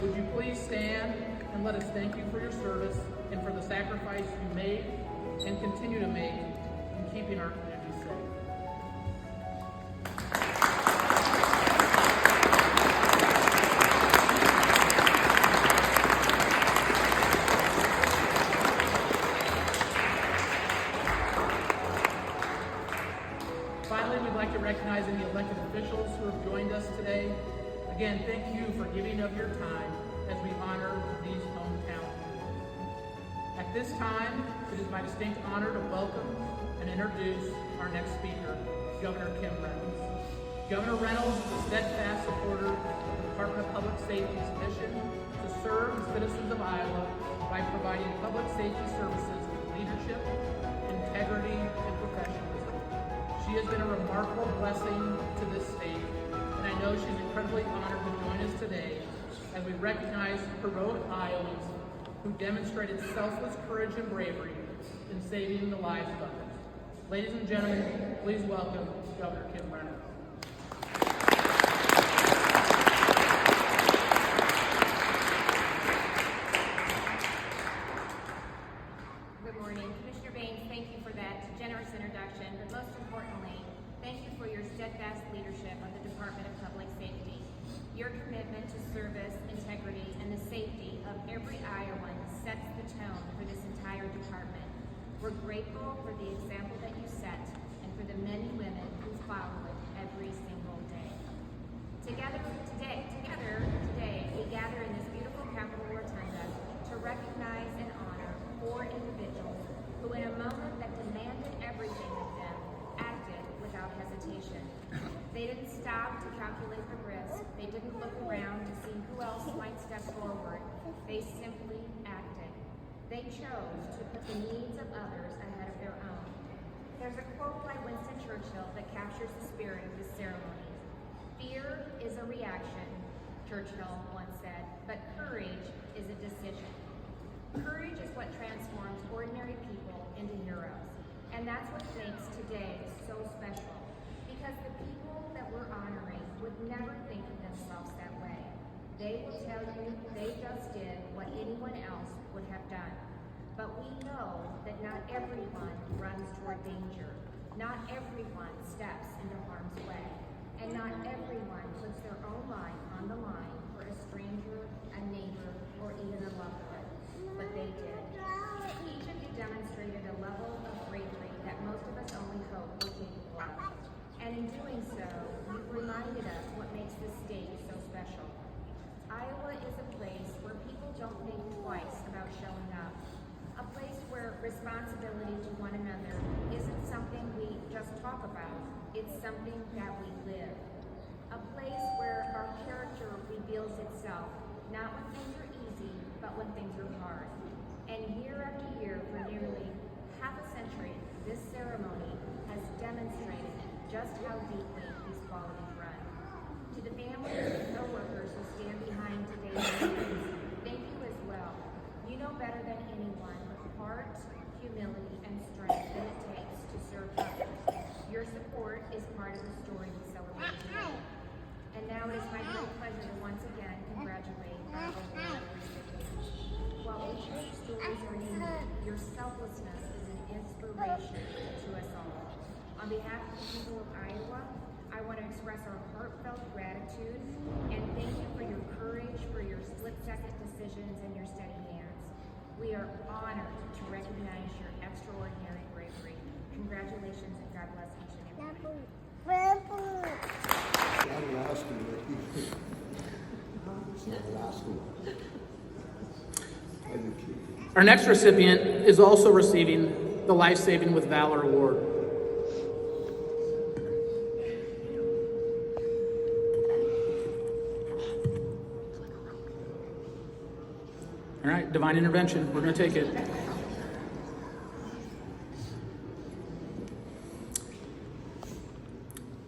Would you please stand and let us thank you for your service and for the sacrifice you made and continue to make in keeping our community safe. Finally, we'd like to recognize any elected officials who have joined us today. Again, thank you for giving of your time as we honor these hometown people. At this time, it is my distinct honor to welcome and introduce our next speaker, Governor Kim Reynolds. Governor Reynolds is a steadfast supporter of the Department of Public Safety's mission to serve the citizens of Iowa by providing public safety services with leadership, integrity, and professionalism. She has been a remarkable blessing to this state, and I know she's incredibly honored to join us today as we recognize heroic Iowans who demonstrated selfless courage and bravery in saving the lives of others. Ladies and gentlemen, please welcome Governor Kim Reynolds. Good morning. Commissioner Bayens, thank you for that generous introduction, but most importantly, thank you for your steadfast leadership of the Department of Public Safety. Your commitment to service, integrity, and the safety of every Iowan sets the tone for this entire department. We're grateful for the example that you set and for the men and women who follow it every single day. Together today, we gather in this beautiful Capitol Rotunda to recognize and honor 4 individuals who, in a moment that demanded everything of them, acted without hesitation. They didn't stop to calculate the risk. They didn't look around to see who else might step forward. They simply acted. They chose to put the needs of others ahead of their own. There's a quote by Winston Churchill that captures the spirit of this ceremony. "Fear is a reaction," Churchill once said, "but courage is a decision." Courage is what transforms ordinary people into heroes. And that's what makes today so special. Because the people that we're honoring would never think of themselves that way. They will tell you they just did what anyone else would have done. But we know that not everyone runs toward danger. Not everyone steps into harm's way. And not everyone puts their own life on the line for a stranger, a neighbor, or even a loved one. But they did. Each of you demonstrated a level of bravery that most of us only hope we're capable of. And in doing so, you've reminded us what makes this state so special. Iowa is a place where people don't think twice about showing up. A place where responsibility to one another isn't something we just talk about, it's something that we live. A place where our character reveals itself, not when things are easy, but when things are hard. And year after year, for nearly half a century, this ceremony has demonstrated just how deeply these qualities run. To the families and co-workers who stand behind today's meetings, thank you as well. You know better than anyone the heart, humility, and strength that it takes to serve others. Your support is part of the story we celebrate today. And now it is my great pleasure to once again congratulate our award recipients. While each of your stories are unique, your selflessness is an inspiration to us all. On behalf of the people of Iowa, I want to express our heartfelt gratitude and thank you for your courage, for your split-second decisions, and your steady hands. We are honored to recognize your extraordinary bravery. Congratulations and God bless each and every one. Our next recipient is also receiving the Lifesaving with Valor Award. All right, divine intervention. We're going to take it.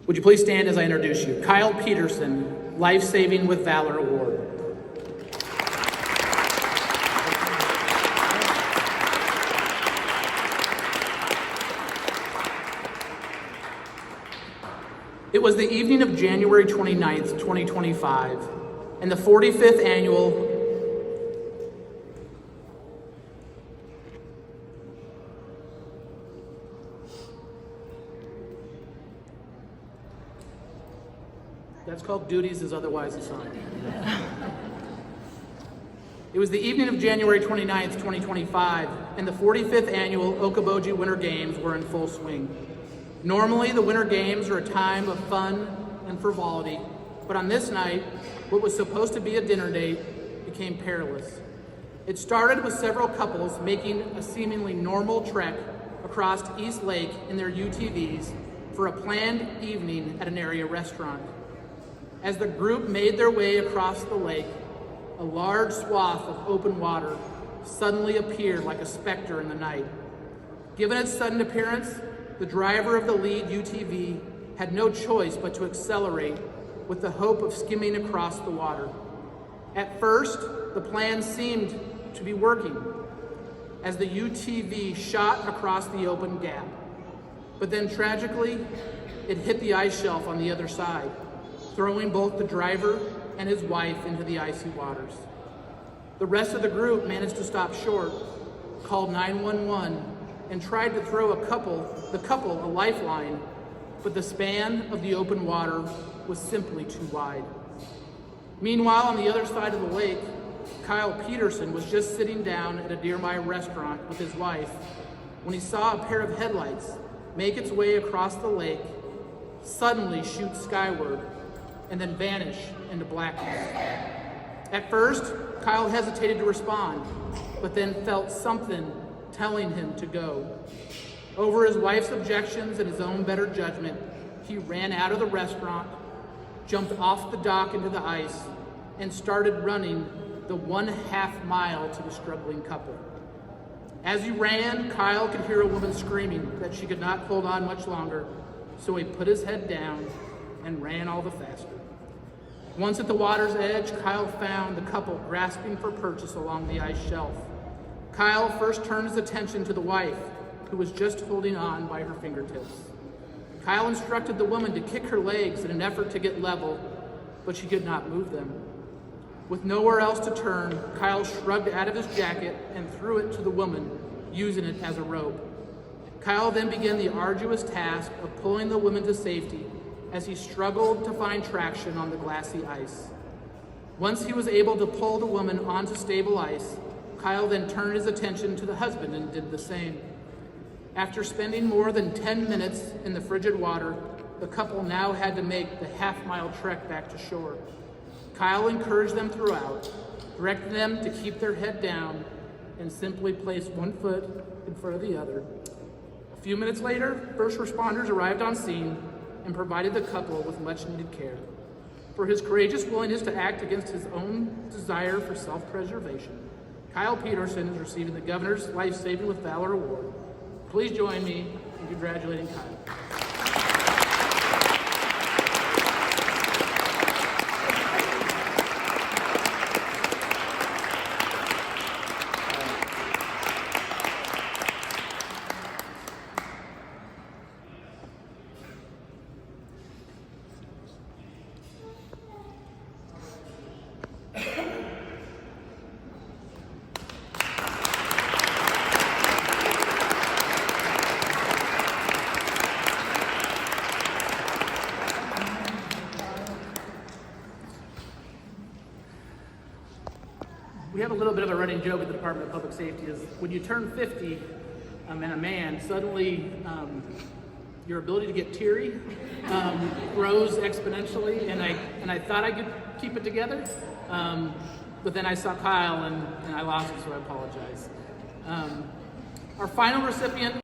Would you please stand as I introduce you? Kyle Peterson, Lifesaving with Valor Award. It was the evening of January 29th, 2025. and the 45th annual That's called duties as otherwise assigned. It was the evening of January 29th, 2025, and the 45th annual Okoboji Winter Games were in full swing. Normally, the Winter Games are a time of fun and frivolity, but on this night, what was supposed to be a dinner date became perilous. It started with several couples making a seemingly normal trek across East Lake in their UTVs for a planned evening at an area restaurant. As the group made their way across the lake, a large swath of open water suddenly appeared like a specter in the night. Given its sudden appearance, the driver of the lead UTV had no choice but to accelerate with the hope of skimming across the water. At first, the plan seemed to be working as the UTV shot across the open gap. But then tragically, it hit the ice shelf on the other side, throwing both the driver and his wife into the icy waters. The rest of the group managed to stop short, called 911, and tried to throw the couple a lifeline, but the span of the open water was simply too wide. Meanwhile, on the other side of the lake, Kyle Peterson was just sitting down at a nearby restaurant with his wife when he saw a pair of headlights make its way across the lake, suddenly shoot skyward, and then vanish into blackness. At first, Kyle hesitated to respond, but then felt something telling him to go. Over his wife's objections and his own better judgment, he ran out of the restaurant, jumped off the dock into the ice, and started running the 1/2 mile to the struggling couple. As he ran, Kyle could hear a woman screaming that she could not hold on much longer, so he put his head down and ran all the faster. Once at the water's edge, Kyle found the couple grasping for purchase along the ice shelf. Kyle first turned his attention to the wife, who was just holding on by her fingertips. Kyle instructed the woman to kick her legs in an effort to get level, but she could not move them. With nowhere else to turn, Kyle shrugged out of his jacket and threw it to the woman, using it as a rope. Kyle then began the arduous task of pulling the woman to safety as he struggled to find traction on the glassy ice. Once he was able to pull the woman onto stable ice, Kyle then turned his attention to the husband and did the same. After spending more than 10 minutes in the frigid water, the couple now had to make the 1/2 mile trek back to shore. Kyle encouraged them throughout, directing them to keep their head down and simply place one foot in front of the other. A few minutes later, first responders arrived on scene and provided the couple with much needed care. For his courageous willingness to act against his own desire for self-preservation, Kyle Peterson is receiving the Governor's Lifesaving with Valor Award. Please join me in congratulating Kyle. We have a little bit of a running joke at the Department of Public Safety is when you turn 50 and a man, suddenly your ability to get teary grows exponentially, and I thought I could keep it together, but then I saw Kyle and I lost it, so I apologize. Our final recipient